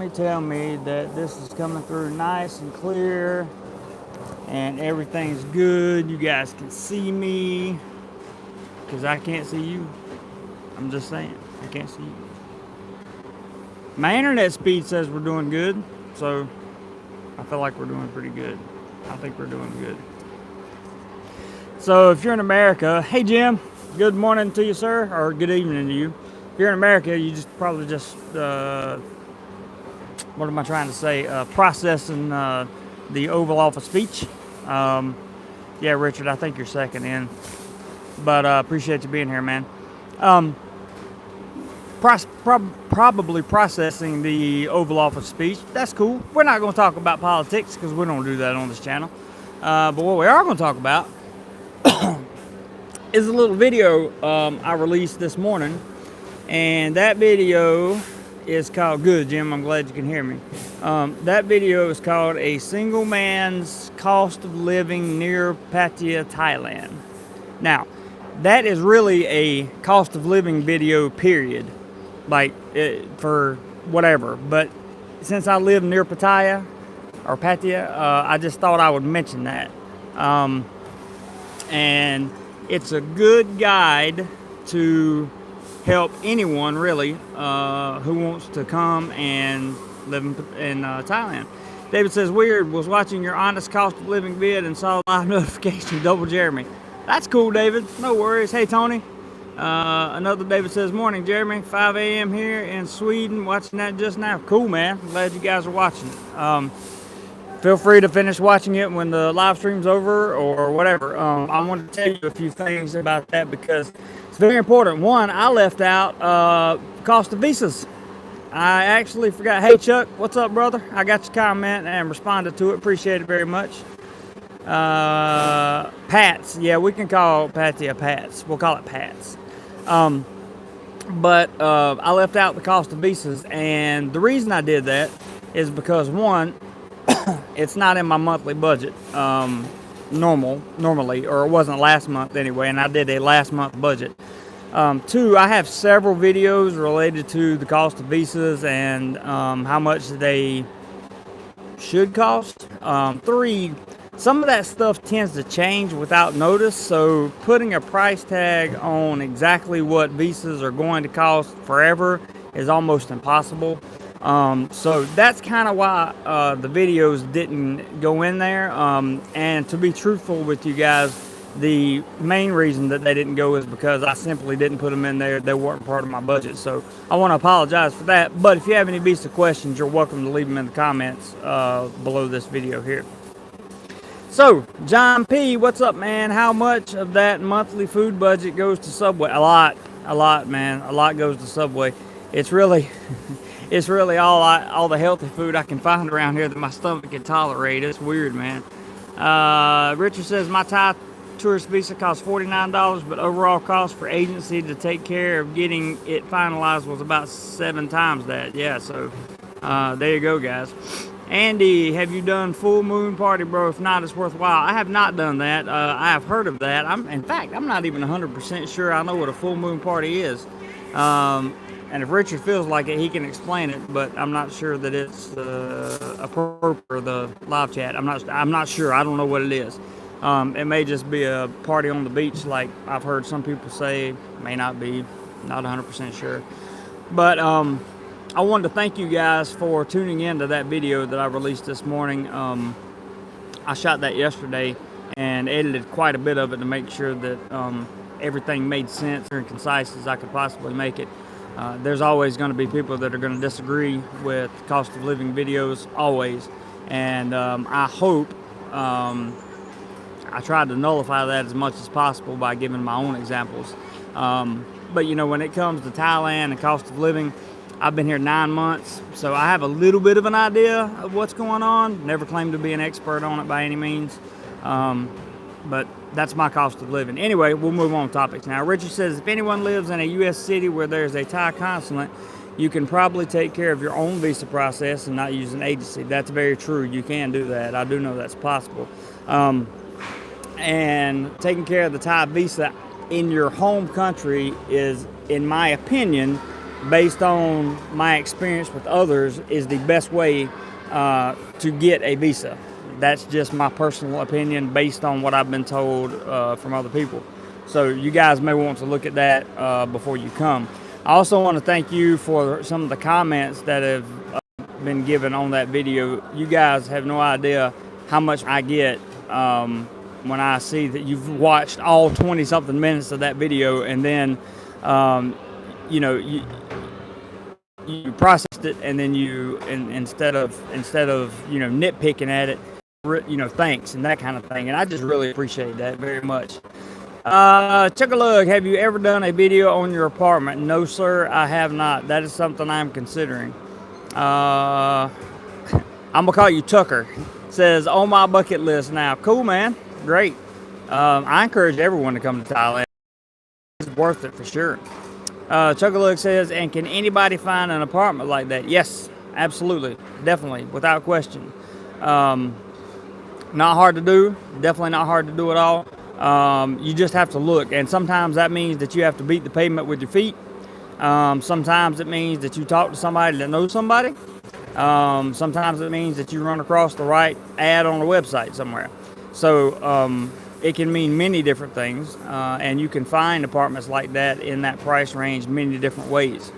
tell me that this is coming through nice and clear and everything's good. You guys can see me because I can't see you. I'm just saying, I can't see you. My internet speed says we're doing good, so I feel like we're doing pretty good. I think we're doing good. So if you're in America, hey Jim, good morning to you, sir, or good evening to you. If you're in America, you probably just what am I trying to say? Processing the Oval Office speech. Yeah, Richard, I think you're second in, but appreciate you being here, man. Probably processing the Oval Office speech. That's cool. We're not going to talk about politics because we don't do that on this channel. But what we are going to talk about is a little video I released this morning, and that video is called, good Jim, I'm glad you can hear me. That video is called A Single Man's Cost of Living Near Pattaya, Thailand. Now, that is really a cost of living video, period. Like, for whatever. But since I live near Pattaya, I just thought I would mention that. And it's a good guide to help anyone, really, who wants to come and live in Thailand. David says, weird, was watching your honest cost of living vid and saw live notification, double Jeremy. That's cool, David. No worries. Hey, Tony. Another David says, morning, Jeremy. 5 a.m. here in Sweden, watching that just now. Cool, man. Glad you guys are watching it. Feel free to finish watching it when the live stream's over or whatever. I wanted to tell you a few things about that because it's very important. One, I left out cost of visas. I actually forgot. Hey, Chuck, what's up, brother? I got your comment and responded to it. Appreciate it very much. Pats. Yeah, we can call Pattaya Pats. We'll call it Pats. But I left out the cost of visas, and the reason I did that is because, one, it's not in my monthly budget normally, or it wasn't last month anyway, and I did a last month budget. Two, I have several videos related to the cost of visas and how much they should cost. Three, some of that stuff tends to change without notice, so putting a price tag on exactly what visas are going to cost forever is almost impossible. So that's kind of why the videos didn't go in there. And to be truthful with you guys, the main reason that they didn't go is because I simply didn't put them in there. They weren't part of my budget. So I want to apologize for that. But if you have any visa questions, you're welcome to leave them in the comments below this video here. So, John P., what's up, man? How much of that monthly food budget goes to Subway? A lot, man. A lot goes to Subway. It's really all the healthy food I can find around here that my stomach can tolerate. It's weird, man. Richard says, my Thai tourist visa costs $49, but overall cost for agency to take care of getting it finalized was about 7 times that. Yeah, so there you go, guys. Andy, have you done full moon party, bro? If not, it's worthwhile. I have not done that. I have heard of that. In fact, I'm not even 100% sure I know what a full moon party is. And if Richard feels like it, he can explain it, but I'm not sure that it's appropriate for the live chat. I'm not sure. I don't know what it is. It may just be a party on the beach, like I've heard some people say. May not be. Not 100% sure. But I wanted to thank you guys for tuning in to that video that I released this morning. I shot that yesterday and edited quite a bit of it to make sure that everything made sense and concise as I could possibly make it. There's always going to be people that are going to disagree with cost of living videos, always. And I hope I tried to nullify that as much as possible by giving my own examples. But, you know, when it comes to Thailand and cost of living, I've been here 9 months, so I have a little bit of an idea of what's going on. Never claimed to be an expert on it by any means. But that's my cost of living. Anyway, we'll move on to topics now. Richard says, if anyone lives in a U.S. city where there's a Thai consulate, you can probably take care of your own visa process and not use an agency. That's very true. You can do that. I do know that's possible. And taking care of the Thai visa in your home country is, in my opinion, based on my experience with others, is the best way to get a visa. That's just my personal opinion based on what I've been told from other people. So you guys may want to look at that before you come. I also want to thank you for some of the comments that have been given on that video. You guys have no idea how much I get when I see that you've watched all 20 something minutes of that video, and then you know, you processed it, and then instead of nitpicking at it, thanks and that kind of thing. And I just really appreciate that very much. Chuck-a-lug, have you ever done a video on your apartment? No, sir, I have not. That is something I'm considering. I'm gonna call you Tucker. Says on my bucket list now. Cool, man. Great. I encourage everyone to come to Thailand. It's worth it for sure. Chuck-a-lug says, and can anybody find an apartment like that? Yes, absolutely, definitely, without question. Not hard to do. Definitely not hard to do at all. You just have to look, and sometimes that means that you have to beat the pavement with your feet. Sometimes it means that you talk to somebody that knows somebody. Sometimes it means that you run across the right ad on a website somewhere. So it can mean many different things, and you can find apartments like that in that price range many different ways.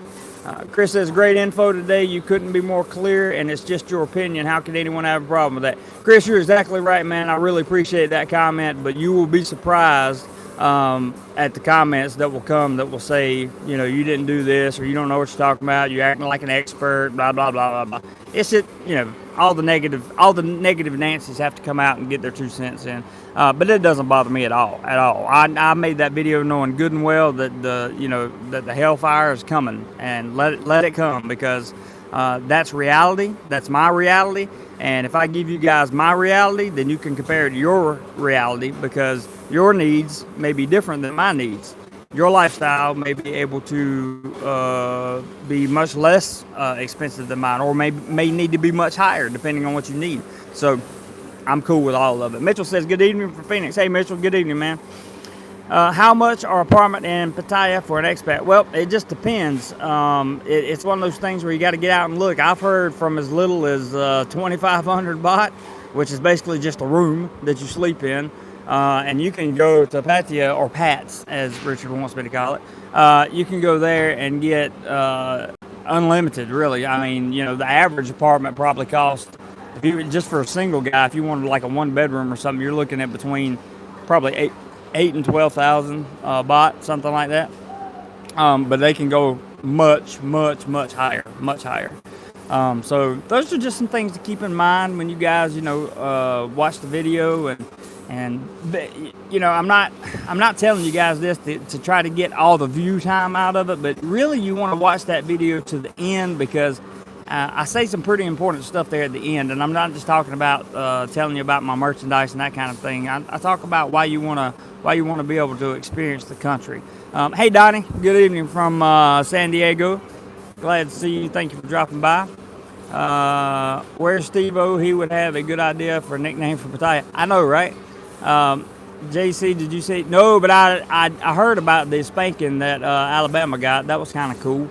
Chris says, great info today. You couldn't be more clear, and it's just your opinion. How could anyone have a problem with that? Chris, you're exactly right, man. I really appreciate that comment, but you will be surprised at the comments that will come that will say, you didn't do this, or you don't know what you're talking about, you're acting like an expert, blah, blah, blah, blah, blah. It's just, all the negative Nancy's have to come out and get their 2 cents in. But it doesn't bother me at all. I made that video knowing good and well that that the hellfire is coming, and let it come, because that's reality. That's my reality. And if I give you guys my reality, then you can compare it to your reality, because your needs may be different than my needs. Your lifestyle may be able to be much less expensive than mine, or may need to be much higher, depending on what you need. So I'm cool with all of it. Mitchell says, good evening from Phoenix. Hey, Mitchell, good evening, man. How much are apartment in Pattaya for an expat? Well, it just depends. It's one of those things where you got to get out and look. I've heard from as little as 2,500 baht, which is basically just a room that you sleep in. And you can go to Pattaya, or Pats, as Richard wants me to call it. You can go there and get unlimited, really. I mean, the average apartment probably costs, just for a single guy, if you wanted like a 1-bedroom or something, you're looking at between probably 8 and 12,000 baht, something like that. But they can go much higher, much higher. So those are just some things to keep in mind when you guys, watch the video. And I'm not telling you guys this to try to get all the view time out of it, but really you want to watch that video to the end, because I say some pretty important stuff there at the end, and I'm not just talking about telling you about my merchandise and that kind of thing. I talk about why you want to be able to experience the country. Hey Donnie, good evening from San Diego. Glad to see you. Thank you for dropping by. Where's Steve-O? He would have a good idea for a nickname for Pattaya. I know, right? JC, did you see? No, but I heard about the spanking that Alabama got. That was kind of cool.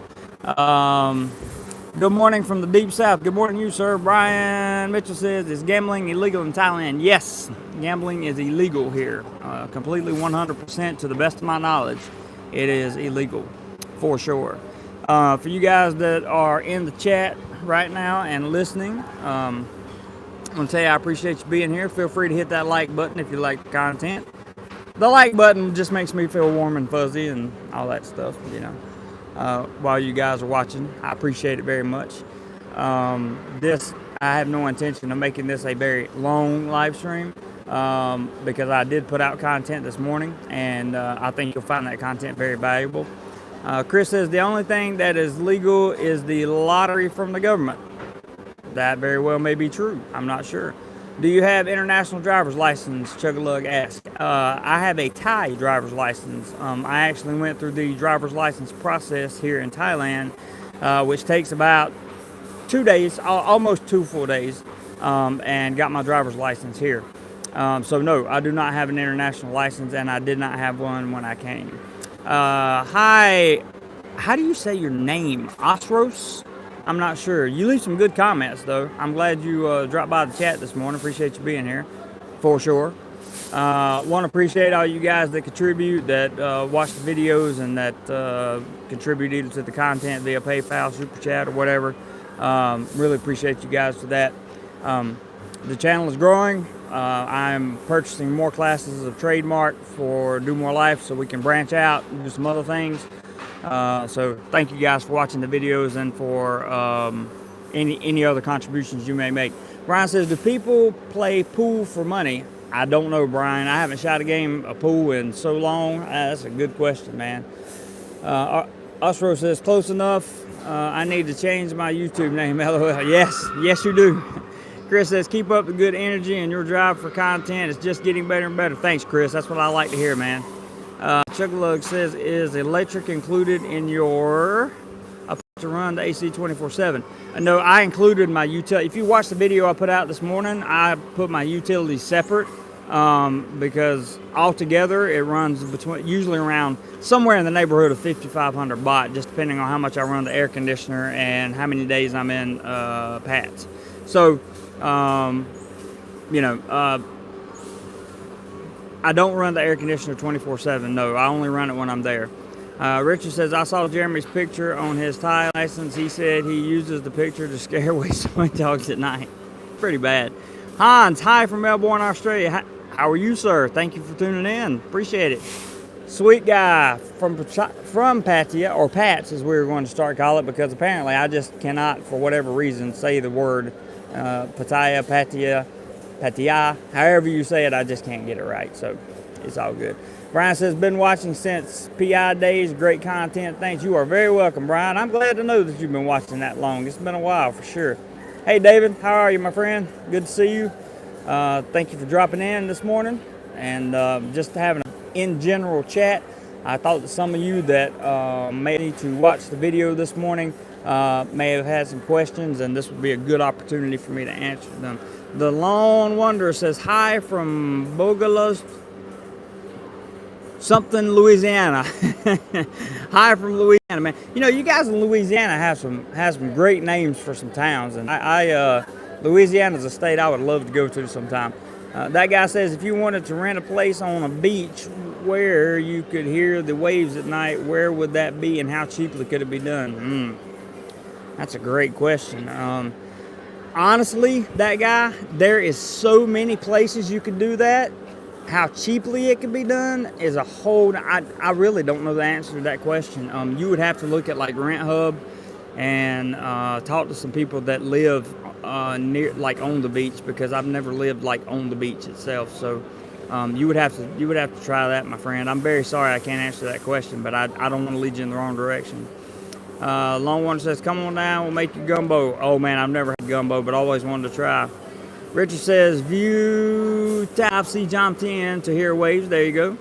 Good morning from the deep south. Good morning to you, sir. Brian Mitchell says, is gambling illegal in Thailand? Yes, gambling is illegal here. Completely 100% to the best of my knowledge. It is illegal, for sure. For you guys that are in the chat right now and listening, I'm going to tell you I appreciate you being here. Feel free to hit that like button if you like the content. The like button just makes me feel warm and fuzzy and all that stuff, while you guys are watching. I appreciate it very much. I have no intention of making this a very long live stream, because I did put out content this morning, and I think you'll find that content very valuable. Chris says the only thing that is legal is the lottery from the government. That very well may be true. I'm not sure. Do you have international driver's license? Chug-a-lug asked. I have a Thai driver's license. I actually went through the driver's license process here in Thailand, which takes about 2 days, almost 2 full days, and got my driver's license here. So no, I do not have an international license, and I did not have one when I came. Hi how do you say your name? Osros? I'm not sure. You leave some good comments, though. I'm glad you dropped by the chat this morning. Appreciate you being here, for sure. Want to appreciate all you guys that contribute, that watch the videos, and that contribute either to the content via PayPal, Super Chat, or whatever. Really appreciate you guys for that. The channel is growing. I'm purchasing more classes of trademark for DoMoreLife so we can branch out and do some other things. So thank you guys for watching the videos and for any other contributions you may make. Brian says, do people play pool for money? I don't know, Brian. I haven't shot a game of pool in so long. That's a good question, man. Usro says, close enough. I need to change my YouTube name. LOL. Yes, you do. Chris says, keep up the good energy and your drive for content. It's just getting better and better. Thanks, Chris. That's what I like to hear, man. Chuckalug says, is electric included in your to run the AC 24/7? No, I included my utility. If you watch the video I put out this morning, I put my utilities separate because altogether it runs usually around somewhere in the neighborhood of 5,500 baht, just depending on how much I run the air conditioner and how many days I'm in PATS. So, I don't run the air conditioner 24/7. No, I only run it when I'm there. Richard says, I saw Jeremy's picture on his Thai license. He said he uses the picture to scare away so many dogs at night. Pretty bad. Hans, hi from Melbourne, Australia. How are you, sir? Thank you for tuning in. Appreciate it. Sweet guy from Pattaya, or Pats as we were going to start call it, because apparently I just cannot, for whatever reason, say the word Pattaya, however you say it, I just can't get it right. So it's all good. Brian says, been watching since PI days. Great content. Thanks. You are very welcome, Brian. I'm glad to know that you've been watching that long. It's been a while for sure. Hey, David, how are you, my friend? Good to see you. Thank you for dropping in this morning and just having an in general chat. I thought that some of you that may need to watch the video this morning may have had some questions, and this would be a good opportunity for me to answer them. The Lone Wanderer says, hi from Bogalos, something, Louisiana. Hi from Louisiana, man. You know, you guys in Louisiana have some great names for some towns, and Louisiana's a state I would love to go to sometime. That guy says, if you wanted to rent a place on a beach where you could hear the waves at night, where would that be and how cheaply could it be done? That's a great question. Honestly, that guy, there is so many places you could do that. How cheaply it can be done is a whole, I really don't know the answer to that question. You would have to look at like Rent Hub and talk to some people that live near, like on the beach, because I've never lived like on the beach itself. So you would have to try that, my friend. I'm very sorry I can't answer that question, but I don't want to lead you in the wrong direction. Long One says, come on down, we'll make you gumbo. Oh man, I've never had gumbo, but always wanted to try. Richard says, view Type C Jump 10 to hear waves. There you go.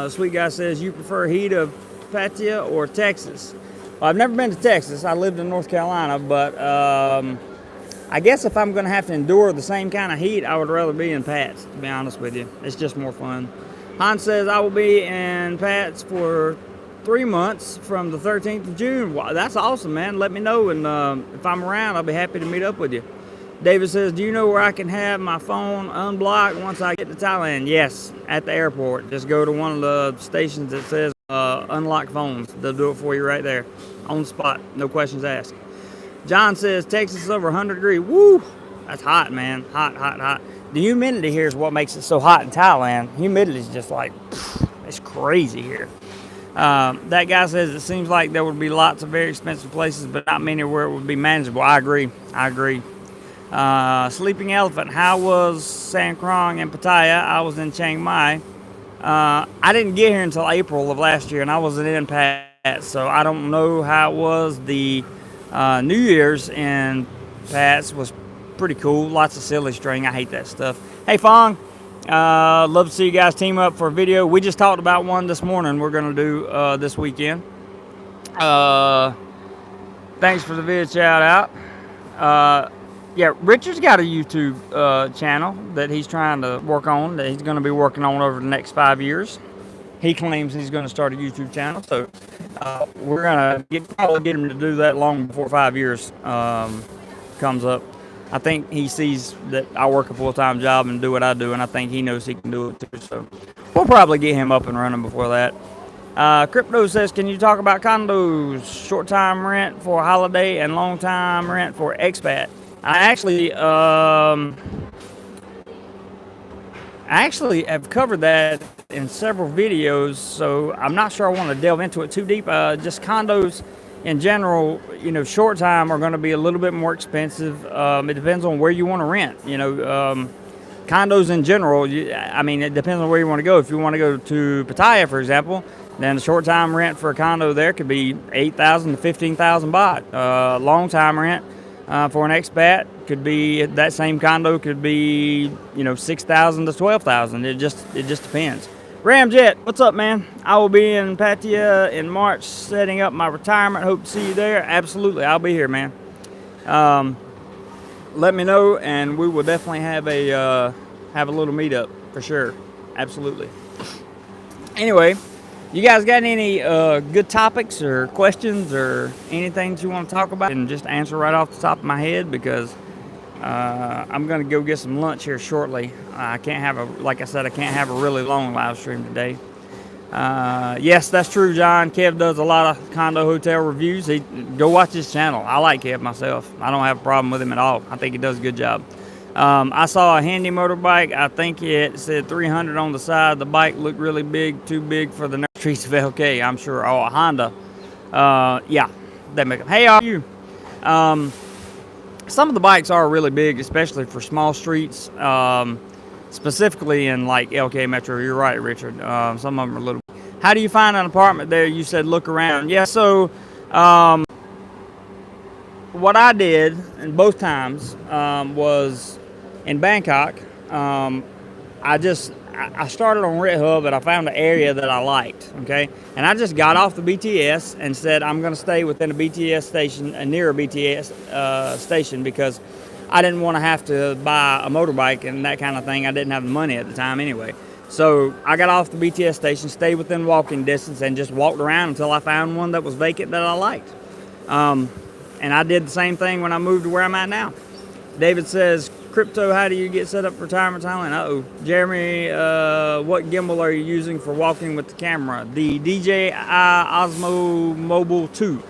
Sweet guy says, you prefer heat of Pattaya or Texas? Well, I've never been to Texas. I lived in North Carolina, but I guess if I'm going to have to endure the same kind of heat, I would rather be in Pats, to be honest with you. It's just more fun. Hans says, I will be in Pats for 3 months from the 13th of June. Wow, that's awesome, man. Let me know, and if I'm around, I'll be happy to meet up with you. David says, do you know where I can have my phone unblocked once I get to Thailand? Yes, at the airport. Just go to one of the stations that says unlock phones. They'll do it for you right there on the spot. No questions asked. John says, Texas is over 100 degrees. Woo! That's hot, man. Hot, hot, hot. The humidity here is what makes it so hot in Thailand. Humidity is just like, it's crazy here. That guy says, it seems like there would be lots of very expensive places, but not many where it would be manageable. I agree. Sleeping Elephant, how was San Krong and Pattaya? I was in Chiang Mai. I didn't get here until April of last year, and I wasn't in Pats, so I don't know how it was. The New Year's in Pats was pretty cool. Lots of silly string. I hate that stuff. Hey, Fong. Love to see you guys team up for a video. We just talked about one this morning we're going to do this weekend. Thanks for the video shout out. Yeah, Richard's got a YouTube channel that he's trying to work on, that he's going to be working on over the next 5 years. he claims he's going to start a YouTube channel. So we're going to probably get him to do that long before 5 years comes up. I think he sees that I work a full-time job and do what I do, and I think he knows he can do it too. So we'll probably get him up and running before that. Crypto says, can you talk about condos, short-time rent for holiday and long-time rent for expat? I actually have covered that in several videos, so I'm not sure I want to delve into it too deep. Just condos in general, you know, short time are going to be a little bit more expensive. It depends on where you want to rent. You know, condos in general, I mean, it depends on where you want to go. If you want to go to Pattaya, for example, then the short time rent for a condo there could be 8,000 to 15,000 baht. Long time rent for an expat could be, that same condo could be, you know, 6,000 to 12,000. It just depends. Ramjet, what's up, man? I will be in Pattaya in March setting up my retirement. Hope to see you there. Absolutely, I'll be here, man. Let me know, and we will definitely have a little meetup for sure. Absolutely. Anyway, you guys got any good topics or questions or anything that you want to talk about? And just answer right off the top of my head, because I'm going to go get some lunch here shortly. I can't have a really long live stream today. Yes, that's true, John. Kev does a lot of condo hotel reviews. Go watch his channel. I like Kev myself. I don't have a problem with him at all. I think he does a good job. I saw a handy motorbike. I think it said 300 on the side. The bike looked really big, too big for the streets of LK, I'm sure. Oh, a Honda. Yeah, that make. Hey, how are you? Some of the bikes are really big, especially for small streets, specifically in like LK Metro. You're right, Richard. Some of them are little. How do you find an apartment there? You said look around. Yeah, so what I did in both times was in Bangkok. I started on RentHub, and I found an area that I liked, okay? And I just got off the BTS and said I'm going to stay within a BTS station, near a BTS station, because I didn't want to have to buy a motorbike and that kind of thing. I didn't have the money at the time anyway. So I got off the BTS station, stayed within walking distance, and just walked around until I found one that was vacant that I liked. And I did the same thing when I moved to where I'm at now. David says, Crypto, how do you get set up for retirement Thailand? Uh-oh. Jeremy, what gimbal are you using for walking with the camera? The DJI Osmo Mobile 2.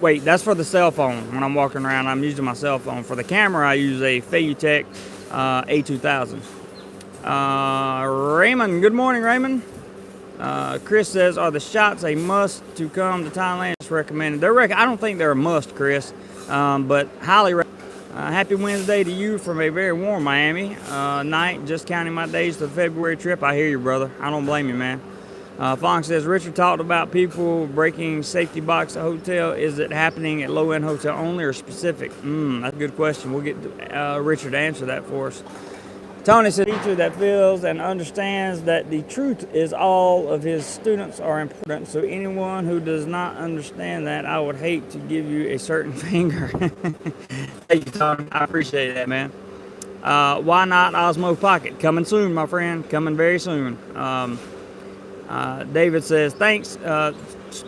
Wait, that's for the cell phone. When I'm walking around, I'm using my cell phone. For the camera, I use a Feiyutech A2000. Raymond, good morning, Raymond. Chris says, are the shots a must to come to Thailand? It's recommended. I don't think they're a must, Chris, but highly recommended. Happy Wednesday to you from a very warm Miami night. Just counting my days to the February trip. I hear you, brother. I don't blame you, man. Fong says, Richard talked about people breaking safety box at hotel. Is it happening at low-end hotel only or specific? That's a good question. We'll get Richard to answer that for us. Tony said, a teacher that feels and understands that the truth is all of his students are important. So anyone who does not understand that, I would hate to give you a certain finger. Thank you, Tony. I appreciate that, man. Why not Osmo Pocket? Coming soon, my friend. Coming very soon. David says, thanks. To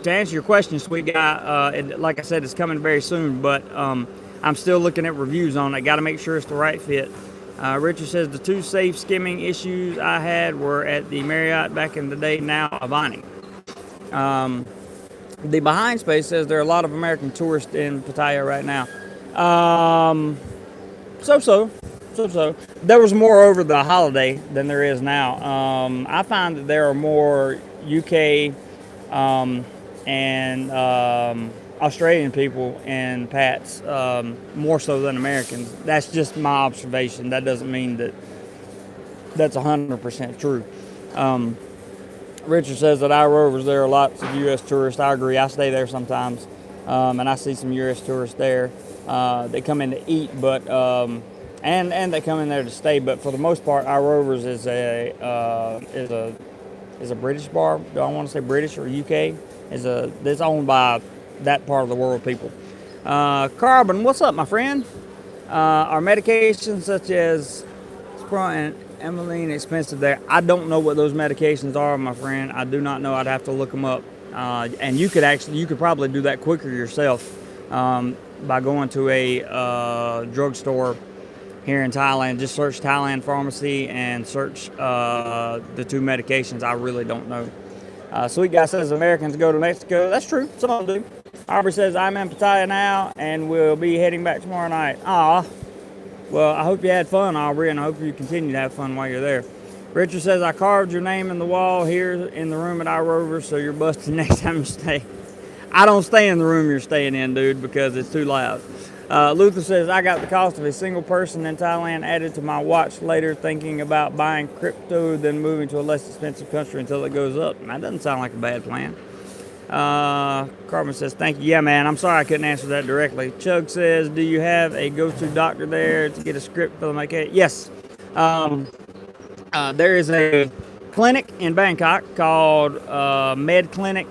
answer your question, sweet guy, like I said, it's coming very soon, but I'm still looking at reviews on it. Got to make sure it's the right fit. Richard says, the two safe skimming issues I had were at the Marriott back in the day, now Avani. The Behind Space says there are a lot of American tourists in Pattaya right now. So. There was more over the holiday than there is now. I find that there are more UK and Australian people in Pats, more so than Americans. That's just my observation. That doesn't mean that that's 100% true. Richard says that our rovers, there are lots of U.S. tourists. I agree. I stay there sometimes, and I see some U.S. tourists there. They come in to eat, but and they come in there to stay. But for the most part, our rovers is a British bar. Do I want to say British or UK? It's owned by that part of the world people. Carbon, what's up, my friend? Our medications such as Emmeline expensive there. I don't know what those medications are, my friend. I do not know. I'd have to look them up. And you could probably do that quicker yourself by going to a drugstore here in Thailand. Just search Thailand pharmacy and search the two medications. I really don't know. Sweet Guy says Americans go to Mexico. That's true. Some of them do. Aubrey says I'm in Pattaya now and we'll be heading back tomorrow night. Aw. Well, I hope you had fun, Aubrey, and I hope you continue to have fun while you're there. Richard says, I carved your name in the wall here in the room at our Rover, so you're busted next time you stay. I don't stay in the room you're staying in, dude, because it's too loud. Luther says, I got the cost of a single person in Thailand added to my watch later, thinking about buying crypto, then moving to a less expensive country until it goes up. That doesn't sound like a bad plan. Carmen says, thank you. Yeah, man, I'm sorry I couldn't answer that directly. Chug says, do you have a go-to doctor there to get a script for the medication? Yes. There is a clinic in Bangkok called Med Clinic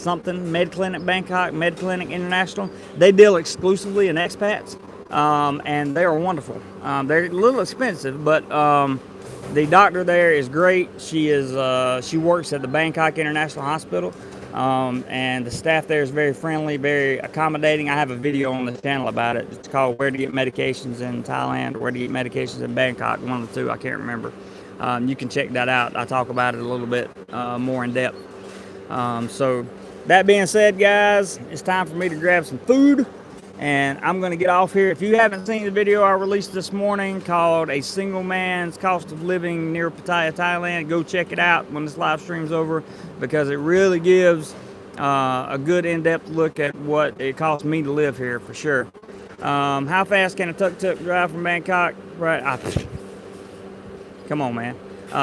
Bangkok, Med Clinic International. They deal exclusively in expats, and they are wonderful. They're a little expensive, but the doctor there is great. She works at the Bangkok International Hospital, and the staff there is very friendly, very accommodating. I have a video on the channel about it. It's called Where to Get Medications in Thailand, or Where to Get Medications in Bangkok, one of the two, I can't remember. You can check that out. I talk about it a little bit more in depth. So that being said, guys, it's time for me to grab some food. And I'm going to get off here. If you haven't seen the video I released this morning called A Single Man's Cost of Living Near Pattaya, Thailand, go check it out when this live stream's over, because it really gives a good in-depth look at what it costs me to live here, for sure. How fast can a tuk-tuk drive from Bangkok? Right. Come on, man.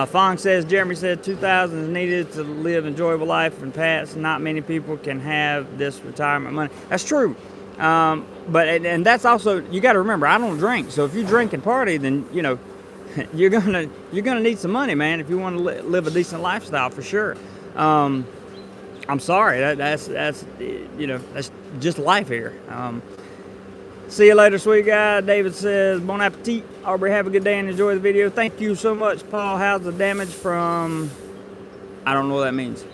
Fong says, Jeremy said 2,000 is needed to live enjoyable life and Pats. Not many people can have this retirement money. That's true. But that's also, you got to remember, I don't drink. So if you drink and party, then you're gonna need some money, man, if you want to live a decent lifestyle, for sure. I'm sorry, that's just life here. See you later, sweet guy. David says, bon appetit. Aubrey, have a good day and enjoy the video. Thank you so much, Paul. How's the damage from, I don't know what that means.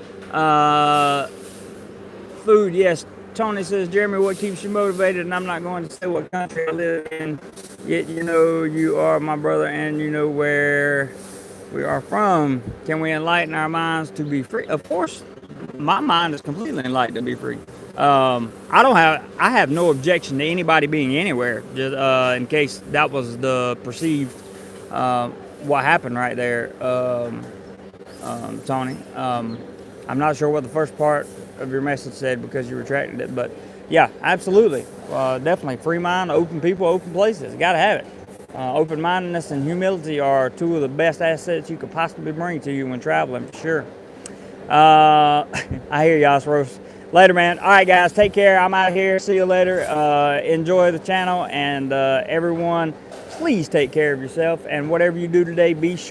Food, yes. Tony says, Jeremy, what keeps you motivated? And I'm not going to say what country I live in, yet you are my brother and you know where we are from. Can we enlighten our minds to be free? Of course, my mind is completely enlightened to be free. I have no objection to anybody being anywhere, just in case that was the perceived what happened right there, Tony. I'm not sure what the first part of your message said because you retracted it, but yeah, absolutely, definitely free mind, open people, open places. You gotta have it. Open-mindedness and humility are two of the best assets you could possibly bring to you when traveling, for sure. I hear y'all, Rose. Later, man. All right, guys, take care. I'm out here. See you later. Enjoy the channel, and everyone, please take care of yourself, and whatever you do today, be sure